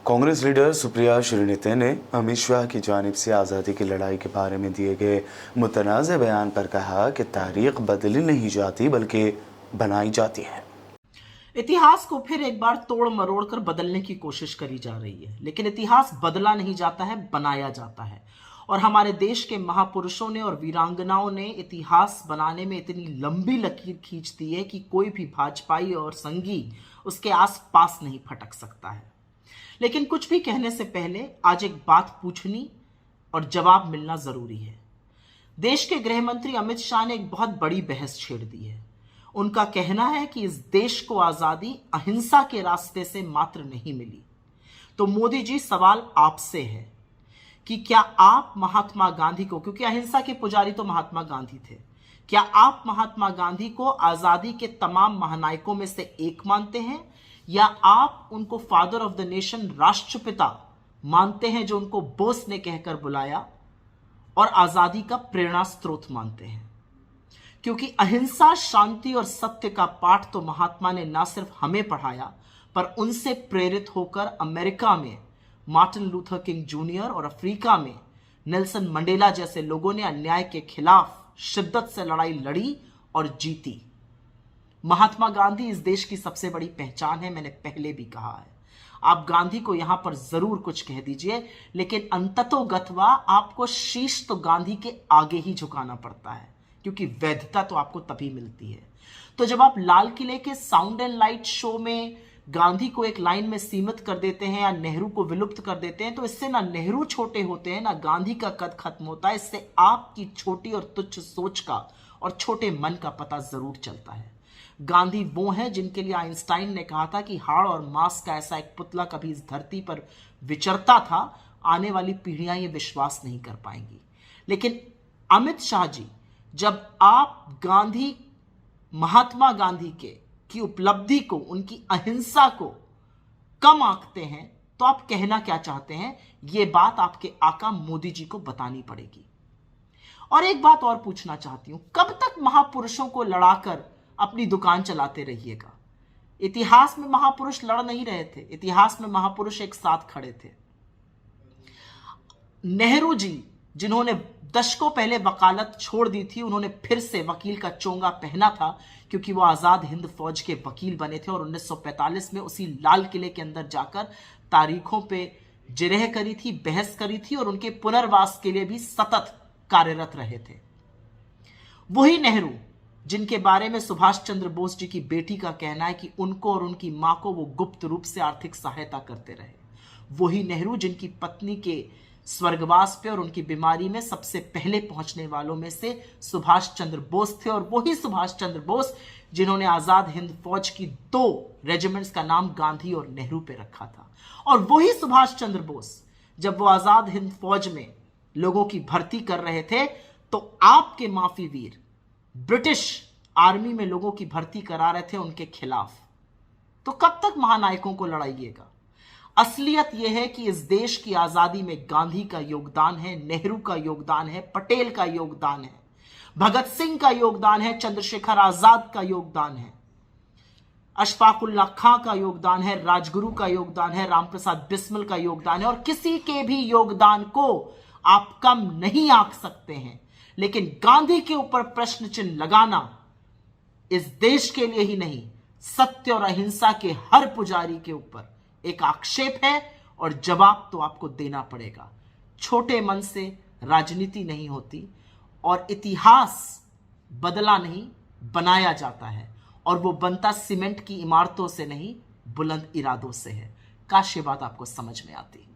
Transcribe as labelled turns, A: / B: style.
A: Congress leader Supriya श्रीनेते ने अमित शाह की जानिब से आज़ादी की लड़ाई के बारे में दिए गए मुतनाज़ बयान पर कहा कि तारीख बदली नहीं जाती बल्कि बनाई जाती है।
B: इतिहास को फिर एक बार तोड़ मरोड़ कर बदलने की कोशिश करी जा रही है, लेकिन इतिहास बदला नहीं जाता है, बनाया जाता है। और हमारे देश के महापुरुषों ने और वीरांगनाओं ने इतिहास बनाने में इतनी लंबी लकीर खींच दी है कि कोई भी भाजपाई और संगी उसके आसपास नहीं फटक सकता है। लेकिन कुछ भी कहने से पहले आज एक बात पूछनी और जवाब मिलना जरूरी है। देश के गृह मंत्री अमित शाह ने एक बहुत बड़ी बहस छेड़ दी है। उनका कहना है कि इस देश को आजादी अहिंसा के रास्ते से मात्र नहीं मिली। तो मोदी जी, सवाल आपसे है कि क्या आप महात्मा गांधी को, क्योंकि अहिंसा के पुजारी तो महात्मा गांधी थे, क्या आप महात्मा गांधी को आजादी के तमाम महानायकों में से एक मानते हैं, या आप उनको फादर ऑफ द नेशन, राष्ट्रपिता मानते हैं, जो उनको बोस ने कहकर बुलाया और आजादी का प्रेरणा स्रोत मानते हैं? क्योंकि अहिंसा, शांति और सत्य का पाठ तो महात्मा ने ना सिर्फ हमें पढ़ाया, पर उनसे प्रेरित होकर अमेरिका में मार्टिन लूथर किंग जूनियर और अफ्रीका में नेल्सन मंडेला जैसे लोगों ने अन्याय के खिलाफ शिद्दत से लड़ाई लड़ी और जीती। महात्मा गांधी इस देश की सबसे बड़ी पहचान है, मैंने पहले भी कहा है। आप गांधी को यहां पर जरूर कुछ कह दीजिए, लेकिन अंततोगत्वा आपको शीश तो गांधी के आगे ही झुकाना पड़ता है, क्योंकि वैधता तो आपको तभी मिलती है। तो जब आप लाल किले के साउंड एंड लाइट शो में गांधी को एक लाइन में सीमित कर देते हैं या नेहरू को विलुप्त कर देते हैं, तो इससे ना नेहरू छोटे होते हैं, ना गांधी का कद खत्म होता है। इससे आपकी छोटी और तुच्छ सोच का और छोटे मन का पता जरूर चलता है। गांधी वो हैं जिनके लिए आइंस्टाइन ने कहा था कि हाड़ और मांस का ऐसा एक पुतला कभी इस धरती पर विचरता था, आने वाली पीढ़ियां ये विश्वास नहीं कर पाएंगी। लेकिन अमित शाह जी, जब आप गांधी, महात्मा गांधी की उपलब्धि को, उनकी अहिंसा को कम आंकते हैं, तो आप कहना क्या चाहते हैं? यह बात आपके आका मोदी जी को बतानी पड़ेगी। और एक बात और पूछना चाहती हूं, कब तक महापुरुषों को लड़ाकर अपनी दुकान चलाते रहिएगा? इतिहास में महापुरुष लड़ नहीं रहे थे, इतिहास में महापुरुष एक साथ खड़े थे। नेहरू जी, जिन्होंने दशकों पहले वकालत छोड़ दी थी, उन्होंने फिर से वकील का चोंगा पहना था, क्योंकि वो आजाद हिंद फौज के वकील बने थे और 1945 में उसी लाल किले के अंदर जाकर तारीखों पे जिरह करी थी, बहस करी थी और उनके पुनर्वास के लिए भी सतत कार्यरत रहे थे। वही नेहरू जिनके बारे में सुभाष चंद्र बोस जी की बेटी का कहना है कि उनको और उनकी मां को वो गुप्त रूप से आर्थिक सहायता करते रहे। वही नेहरू जिनकी पत्नी के स्वर्गवास पे और उनकी बीमारी में सबसे पहले पहुंचने वालों में से सुभाष चंद्र बोस थे। और वही सुभाष चंद्र बोस जिन्होंने आजाद हिंद फौज की 2 रेजिमेंट्स का नाम गांधी और नेहरू पे रखा था। और वही सुभाष चंद्र बोस, जब वो आजाद हिंद फौज में लोगों की भर्ती कर रहे थे, तो आपके माफी वीर ब्रिटिश आर्मी में लोगों की भर्ती करा रहे थे उनके खिलाफ। तो कब तक महानायकों को लड़ाइएगा? असलियत यह है कि इस देश की आजादी में गांधी का योगदान है, नेहरू का योगदान है, पटेल का योगदान है, भगत सिंह का योगदान है, चंद्रशेखर आजाद का योगदान है, अशफाकुल्लाह खां का योगदान है, राजगुरु का योगदान है, रामप्रसाद बिस्मिल का योगदान है। और किसी के भी योगदान को आप कम नहीं आंक सकते हैं। लेकिन गांधी के ऊपर प्रश्न चिन्ह लगाना इस देश के लिए ही नहीं, सत्य और अहिंसा के हर पुजारी के ऊपर एक आक्षेप है और जवाब तो आपको देना पड़ेगा। छोटे मन से राजनीति नहीं होती और इतिहास बदला नहीं, बनाया जाता है। और वो बनता सीमेंट की इमारतों से नहीं, बुलंद इरादों से है। काश ये बात आपको समझ में आती।